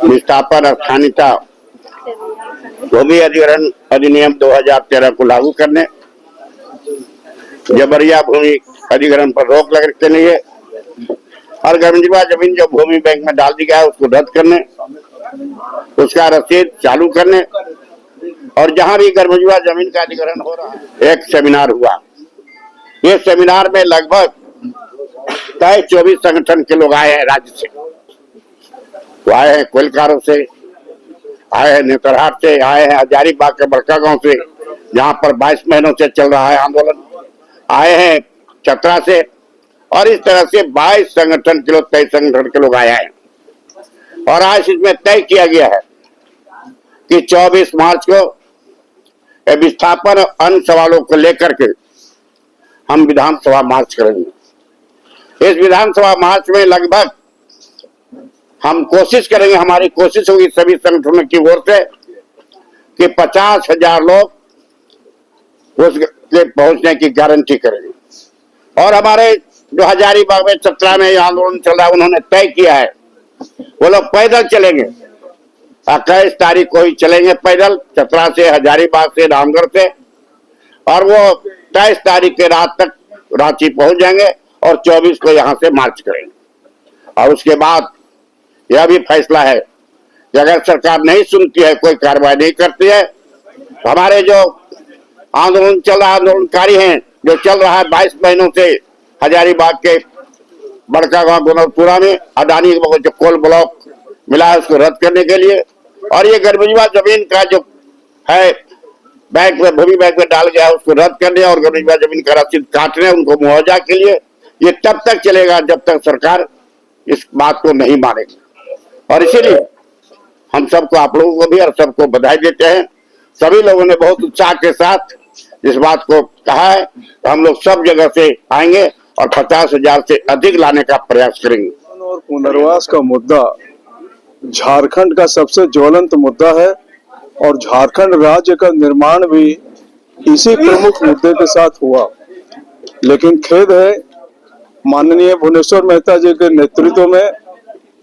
विस्थापन स्थानीयता भूमि अधिग्रहण अधिनियम 2013 को लागू करने, जबरिया भूमि अधिग्रहण पर रोक लगने के लिए और गरमजवा जमीन जो भूमि बैंक में डाल दी गया है उसको रद्द करने, उसका रसीद चालू करने और जहां भी गरमजवा जमीन का अधिग्रहण हो रहा है एक सेमिनार हुआ। इस सेमिनार में लगभग 24 संगठन के लोग आए हैं राज्य से, वो आए हैं कोलकाता से, आए हैं नेतरहाट से, आए हैं हजारीबाग के बड़का गांव से जहां पर 22 महीनों से चल रहा है आंदोलन, आए हैं चतरा से और इस तरह से 22 संगठन के लोग 23 संगठन के लोग आए हैं। और आज इसमें तय किया गया है कि 24 मार्च को विस्थापन अन्य सवालों को लेकर के हम विधानसभा मार्च करेंगे। इस विधानसभा मार्च में लगभग हम कोशिश करेंगे, हमारी कोशिश होगी सभी संगठनों की ओर से कि 50,000 लोग उसके पहुंचने की गारंटी करेंगे। और हमारे जो हजारीबाग में 17 में आंदोलन चल रहा है उन्होंने तय किया है वो लोग पैदल चलेंगे, 21 तारीख को ही चलेंगे पैदल, 17 से, हजारीबाग से, रामगढ़ से, और वो 23 तारीख के रात तक रांची पहुंच जाएंगे और 24 को यहां से मार्च करेंगे। और उसके बाद यह भी फैसला है कि अगर सरकार नहीं सुनती है, कोई कार्रवाई नहीं करती है, तो हमारे जो आंदोलन चल रहा, आंदोलनकारी हैं जो चल रहा है 22 महीनों से हजारीबाग के बड़का गांव गुनरपुरा में अडानी जो कोल ब्लॉक मिला है उसको रद्द करने के लिए, और ये गरमजवा जमीन का जो है बैंक में, भूमि बैंक में डाल गया उसको रद्द करने और गरमजवा जमीन का रसीद काटने, उनको मुआवजा के लिए, ये तब तक चलेगा जब तक सरकार इस बात को नहीं मानेगी। और इसीलिए हम सबको, आप लोगों को भी और सबको बधाई देते हैं। सभी लोगों ने बहुत उत्साह के साथ इस बात को कहा है, तो हम लोग सब जगह से आएंगे और 50,000 से अधिक लाने का प्रयास करेंगे। और पुनर्वास का मुद्दा झारखंड का सबसे ज्वलंत मुद्दा है और झारखंड राज्य का निर्माण भी इसी प्रमुख मुद्दे के साथ हुआ। लेकिन खेद है, माननीय भुवनेश्वर मेहता जी के नेतृत्व में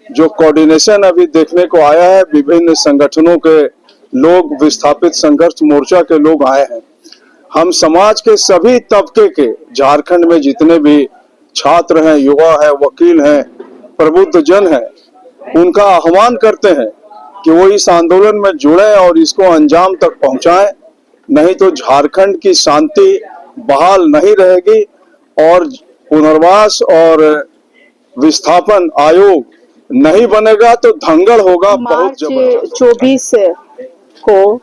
जो कोऑर्डिनेशन अभी देखने को आया है, विभिन्न संगठनों के लोग, विस्थापित संघर्ष मोर्चा के लोग आए हैं। हम समाज के सभी तबके के, झारखंड में जितने भी छात्र हैं, युवा हैं, वकील हैं, प्रबुद्ध जन हैं, उनका आह्वान करते हैं कि वो इस आंदोलन में जुड़े और इसको अंजाम तक पहुंचाएं, नहीं तो झारखंड की शांति बहाल नहीं रहेगी और पुनर्वास और विस्थापन आयोग नहीं बनेगा तो दंगल होगा बहुत जबरदस्त। 24 को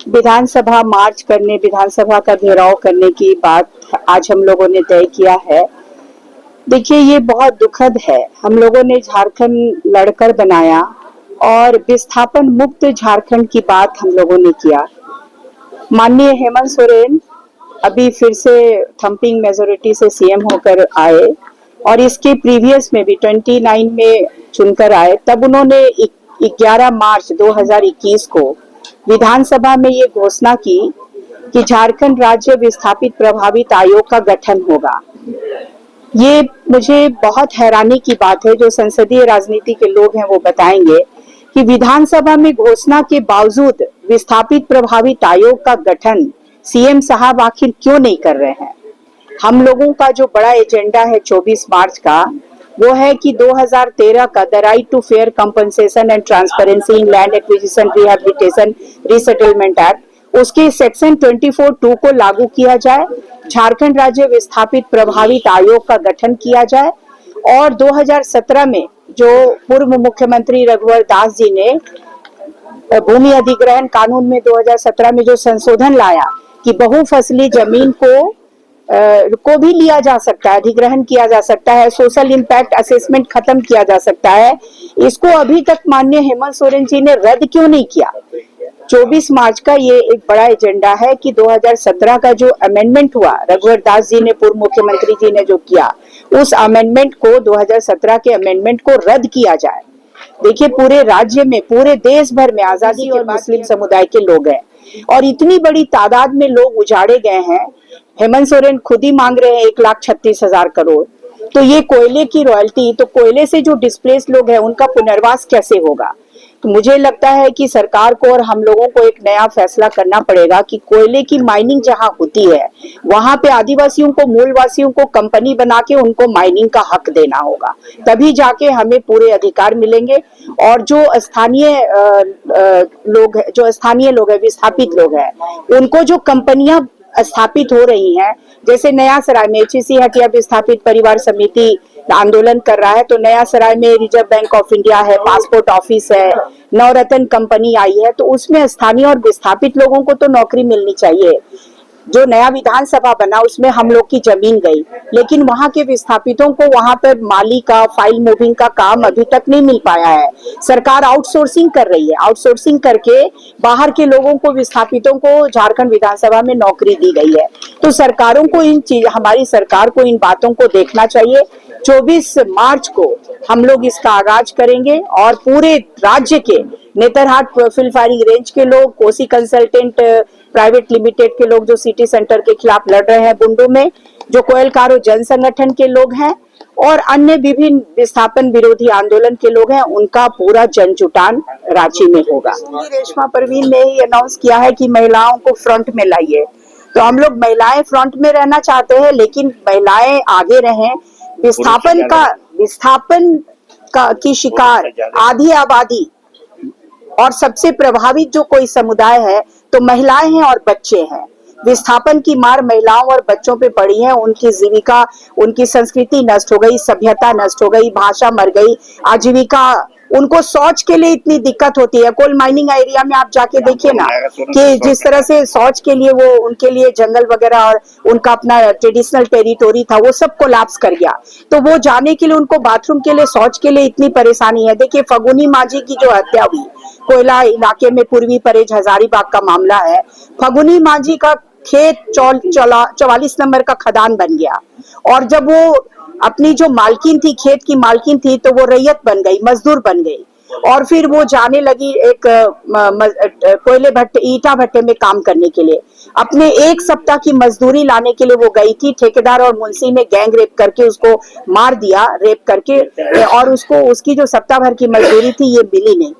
विधानसभा मार्च करने, विधानसभा का घेराव करने की बात आज हम लोगों ने तय किया है। देखिए, ये बहुत दुखद है। हम लोगों ने झारखंड लड़कर बनाया और विस्थापन मुक्त झारखंड की बात हम लोगों ने किया। माननीय हेमंत सोरेन अभी फिर से थम्पिंग मेजोरिटी से सीएम होकर आए और इसके प्रीवियस में भी 29 में चुनकर आए। तब उन्होंने 11 मार्च 2021 को विधानसभा में ये घोषणा की कि झारखंड राज्य विस्थापित प्रभावित आयोग का गठन होगा। ये मुझे बहुत हैरानी की बात है, जो संसदीय राजनीति के लोग हैं वो बताएंगे कि विधानसभा में घोषणा के बावजूद विस्थापित प्रभावित आयोग का गठन सीएम साहब आखिर क्यों नहीं कर रहे हैं। हम लोगों का जो बड़ा एजेंडा है 24 मार्च का, वो है कि 2013 का the right to fair compensation and transparency in land acquisition rehabilitation resettlement act, उसके सेक्शन 24(2) को लागू किया जाए, झारखंड राज्य विस्थापित प्रभावित आयोग का गठन किया जाए और 2017 में जो पूर्व मुख्यमंत्री रघुवर दास जी ने भूमि अधिग्रहण कानून में 2017 में जो संशोधन लाया कि बहुफसली जमीन को भी लिया जा सकता है, अधिग्रहण किया जा सकता है, सोशल इम्पैक्ट असेसमेंट खत्म किया जा सकता है, इसको अभी तक माननीय हेमंत सोरेन जी ने रद्द क्यों नहीं किया। 24 मार्च का ये एक बड़ा एजेंडा है कि 2017 का जो अमेंडमेंट हुआ, रघुवर दास जी ने, पूर्व मुख्यमंत्री जी ने जो किया, उस अमेंडमेंट को, 2017 के अमेंडमेंट को रद्द किया जाए। देखिए, पूरे राज्य में, पूरे देश भर में आजादी और मुस्लिम समुदाय के लोग हैं और इतनी बड़ी तादाद में लोग उजाड़े गए हैं। हेमंत सोरेन खुद ही मांग रहे हैं 1,36,000 करोड़। तो ये कोयले की रॉयल्टी, तो कोयले से जो डिस्प्लेस लोग हैं उनका पुनर्वास कैसे होगा। तो मुझे लगता है कि सरकार को और हम लोगों को एक नया फैसला करना पड़ेगा कि कोयले की माइनिंग जहां होती है वहां पे आदिवासियों को, मूलवासियों को कंपनी बना के उनको माइनिंग का हक देना होगा, तभी जाके हमें पूरे अधिकार मिलेंगे। और जो स्थानीय लोग हैं, विस्थापित लोग हैं, उनको जो कंपनियां स्थापित हो रही हैं, जैसे नया सराय में HEC हटिया विस्थापित परिवार समिति आंदोलन कर रहा है, तो नया सराय में रिजर्व बैंक ऑफ इंडिया है, पासपोर्ट ऑफिस है, नवरत्न कंपनी आई है, तो उसमें स्थानीय और विस्थापित लोगों को तो नौकरी मिलनी चाहिए। जो नया विधानसभा बना उसमें हम लोग की जमीन गई, लेकिन वहां के विस्थापितों को वहां पर माली का, फाइल मूविंग का काम अभी तक नहीं मिल पाया है। सरकार आउटसोर्सिंग कर रही है, आउटसोर्सिंग करके बाहर के लोगों को, विस्थापितों को झारखंड विधानसभा में नौकरी दी गई है। तो सरकारों को हमारी सरकार को इन बातों को देखना चाहिए। 24 मार्च को हम लोग इसका आगाज करेंगे और पूरे राज्य के नेतरहाट फिल फायरिंग रेंज के लोग, कोसी कंसल्टेंट प्राइवेट लिमिटेड के लोग जो सिटी सेंटर के खिलाफ लड़ रहे हैं बुंडू में, जो कोयलकारो जन संगठन के लोग हैं और अन्य विभिन्न विस्थापन विरोधी आंदोलन के लोग हैं, उनका पूरा जनजुटान रांची में होगा। रेशमा परवीन ने ही अनाउंस किया है कि महिलाओं को फ्रंट में लाइए, तो हम लोग महिलाएं फ्रंट में रहना चाहते हैं, लेकिन महिलाएं आगे रहें। विस्थापन की शिकार आधी आबादी और सबसे प्रभावित जो कोई समुदाय है तो महिलाएं हैं और बच्चे हैं। विस्थापन की मार महिलाओं और बच्चों पे पड़ी है, उनकी जीविका, उनकी संस्कृति नष्ट हो गई, सभ्यता नष्ट हो गई, भाषा मर गई, आजीविका, उनको शौच के लिए इतनी दिक्कत होती है। कोल माइनिंग एरिया में आप जाके देखिए ना कि जिस तरह से शौच के लिए वो उनके लिए जंगल वगैरह और उनका अपना ट्रेडिशनल टेरिटोरी था, वो सब कोलैप्स कर गया। तो वो जाने के लिए, उनको बाथरूम के लिए, शौच के लिए इतनी परेशानी है। देखिए फगुनी माझी की जो हत्या हुई कोयला इलाके में, पूर्वी परेज हजारीबाग का मामला है। फगुनी माझी का खेत 44 नंबर का खदान बन गया, और जब वो अपनी जो मालकिन थी, खेत की मालकिन थी, तो वो रैयत बन गई, मजदूर बन गई, और फिर वो जाने लगी एक कोयले भट्टे, ईटा भट्टे में काम करने के लिए। अपने 1 सप्ताह की मजदूरी लाने के लिए वो गई थी, ठेकेदार और मुंशी ने गैंग रेप करके उसको मार दिया, रेप करके, और उसको उसकी जो सप्ताह भर की मजदूरी थी ये मिली नहीं।